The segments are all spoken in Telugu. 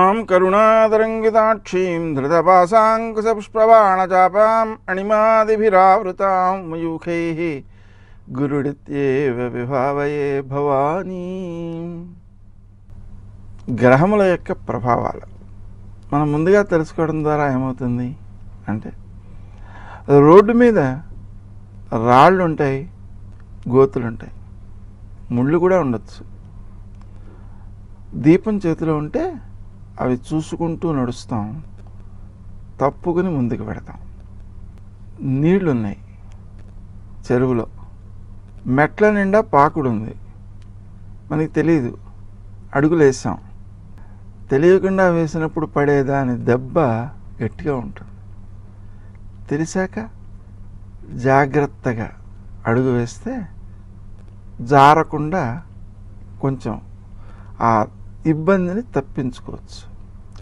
కరుణాం కరుణాతరంగితాక్షీం ధృతపాశాంకుశపుష్పబాణచాపాం అణిమాదిభిరావృతాం మయూఖైః గురుడిత్యేవ విభావయే భవానీ. గ్రహముల యొక్క ప్రభావాలు మనం ముందుగా తెలుసుకోవడం ద్వారా ఏమవుతుంది అంటే, రోడ్డు మీద రాళ్ళు ఉంటాయి, గోతులు ఉంటాయి, ముళ్ళు కూడా ఉండొచ్చు. దీపం చేతిలో ఉంటే అవి చూసుకుంటూ నడుస్తాం, తప్పుకుని ముందుకు పెడతాం. నీళ్లున్నాయి చెరువులో, మెట్ల నిండా పాకుడు ఉంది, మనకి తెలియదు, అడుగులేసాం. తెలియకుండా వేసినప్పుడు పడేదాని దెబ్బ గట్టిగా ఉంటుంది. తెలిసాక జాగ్రత్తగా అడుగు వేస్తే జారకుండా కొంచెం ఆ ఇబ్బందిని తప్పించుకోవచ్చు.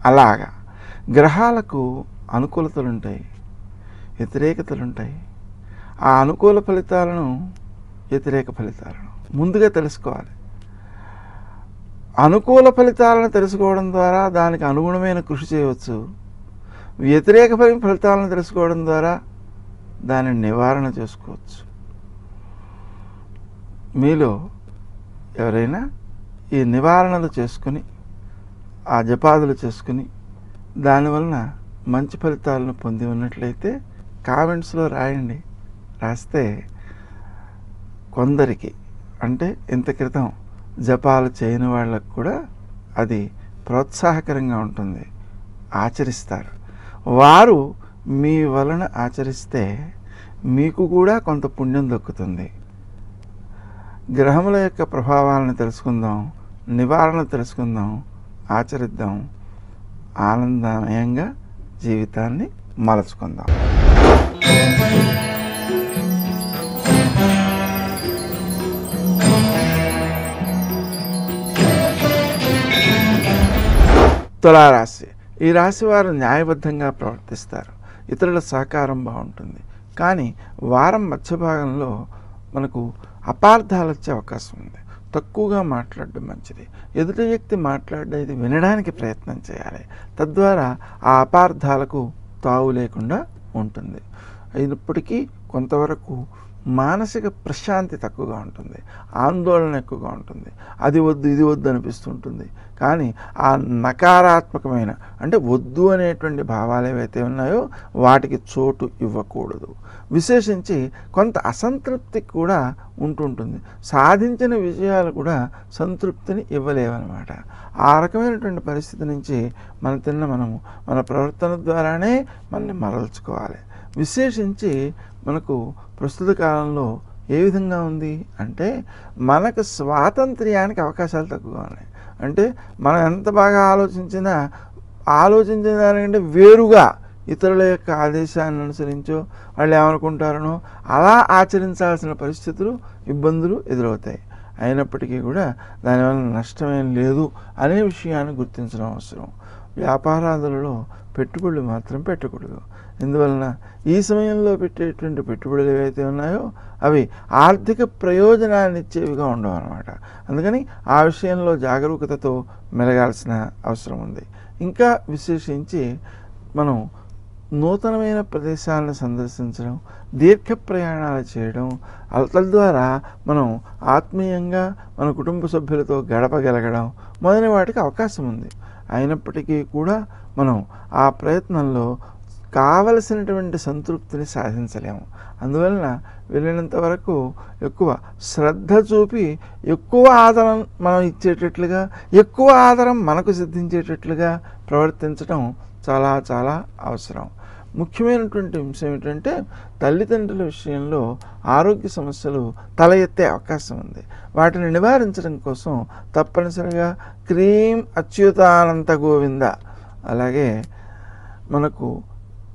అలాగా గ్రహాలకు అనుకూలతలు ఉంటాయి, వ్యతిరేకతలు ఉంటాయి. ఆ అనుకూల ఫలితాలను, వ్యతిరేక ఫలితాలను ముందుగా తెలుసుకోవాలి. అనుకూల ఫలితాలను తెలుసుకోవడం ద్వారా దానికి అనుగుణమైన కృషి చేయవచ్చు. వ్యతిరేక ఫలితాలను తెలుసుకోవడం ద్వారా దానిని నివారణ చేసుకోవచ్చు. మీలో ఎవరైనా ఈ నివారణలు చేసుకుని, ఆ జపాదులు చేసుకుని దానివలన మంచి ఫలితాలను పొంది ఉన్నట్లయితే కామెంట్స్లో రాయండి. రాస్తే కొందరికి, అంటే ఇంత క్రితం జపాలు చేయని వాళ్ళకు కూడా అది ప్రోత్సాహకరంగా ఉంటుంది, ఆచరిస్తారు. వారు మీ వలన ఆచరిస్తే మీకు కూడా కొంత పుణ్యం దక్కుతుంది. గ్రహముల యొక్క ప్రభావాలను తెలుసుకుందాం, నివారణ తెలుసుకుందాం, ఆచరిద్దాం, ఆనందమయంగా జీవితాన్ని మలచుకుందాం. తులారాశి. ఈ రాశి వారు న్యాయబద్ధంగా ప్రవర్తిస్తారు, ఇతరుల సహకారం బాగుంటుంది. కానీ వారం మధ్య భాగంలో మనకు అపార్థాలు వచ్చే అవకాశం ఉంది. తక్కువగా మాట్లాడడం మంచిది. ఎదుటి వ్యక్తి మాట్లాడేది వినడానికి ప్రయత్నం చేయాలి. తద్వారా ఆ అపార్థాలకు తావు లేకుండా ఉంటుంది. అయినప్పటికీ కొంతవరకు మానసిక ప్రశాంతి తక్కువగా ఉంటుంది, ఆందోళన ఎక్కువగా ఉంటుంది. అది వద్దు ఇది వద్దు అనిపిస్తుంటుంది. కానీ ఆ నకారాత్మకమైన, అంటే వద్దు అనేటువంటి భావాలు ఏవైతే ఉన్నాయో వాటికి చోటు ఇవ్వకూడదు. విశేషించి కొంత అసంతృప్తి కూడా ఉంటుంటుంది. సాధించిన విజయాలు కూడా సంతృప్తిని ఇవ్వలేవన్నమాట. ఆ రకమైనటువంటి పరిస్థితి నుంచి మనము మన ప్రవర్తన ద్వారానే మనల్ని మరల్చుకోవాలి. విశేషించి మనకు ప్రస్తుత కాలంలో ఏ విధంగా ఉంది అంటే, మనకు స్వాతంత్ర్యానికి అవకాశాలు తక్కువగా ఉన్నాయి. అంటే మనం ఎంత బాగా ఆలోచించిన దానికంటే వేరుగా ఇతరుల యొక్క ఆదేశాన్ని అనుసరించో, వాళ్ళు ఏమనుకుంటారనో అలా ఆచరించాల్సిన పరిస్థితులు, ఇబ్బందులు ఎదురవుతాయి. అయినప్పటికీ కూడా దానివల్ల నష్టమేం లేదు అనే విషయాన్ని గుర్తించడం అవసరం. వ్యాపారాదులలో పెట్టుబడులు మాత్రం పెట్టకూడదు. ఎందువలన ఈ సమయంలో పెట్టేటువంటి పెట్టుబడులు ఏవైతే ఉన్నాయో అవి ఆర్థిక ప్రయోజనాన్ని ఇచ్చేవిగా ఉండవు అన్నమాట. అందుకని ఆ విషయంలో జాగరూకతతో మెలగాల్సిన అవసరం ఉంది. ఇంకా విశేషించి మనం నూతనమైన ప్రదేశాలను సందర్శించడం, దీర్ఘ ప్రయాణాలు చేయడం, తద్వారా మనం ఆత్మీయంగా మన కుటుంబ సభ్యులతో గడపగలగడం మొదలైన వాటికి అవకాశం ఉంది. అయినప్పటికీ కూడా మనం ఆ ప్రయత్నంలో కావలసినటువంటి సంతృప్తిని సాధించలేము. అందువలన వెళ్ళినంత వరకు ఎక్కువ శ్రద్ధ చూపి ఎక్కువ ఆదరం మనం ఇచ్చేటట్లుగా, ఎక్కువ ఆదరం మనకు సిద్ధించేటట్లుగా ప్రవర్తించడం చాలా చాలా అవసరం. ముఖ్యమైనటువంటి అంశం ఏమిటంటే, తల్లిదండ్రుల విషయంలో ఆరోగ్య సమస్యలు తల ఎత్తే అవకాశం ఉంది. వాటిని నివారించడం కోసం తప్పనిసరిగా క్రీం అచ్యుతానంత గోవింద, అలాగే మనకు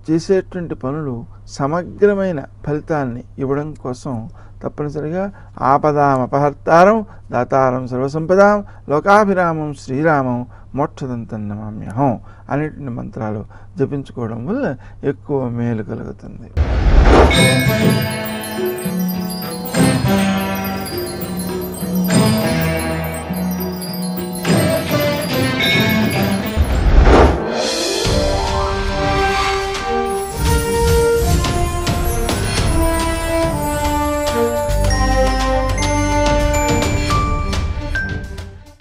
చేసేటువంటి పనులు సమగ్రమైన ఫలితాన్ని ఇవ్వడం కోసం తప్పనిసరిగా ఆపదాం అపహర్తారం దాతారం సర్వసంపదాం లోకాభిరామం శ్రీరామం మోక్షదంతం నమామ్యహం అనేటువంటి మంత్రాలు జపించుకోవడం వల్ల ఎక్కువ మేలు కలుగుతుంది.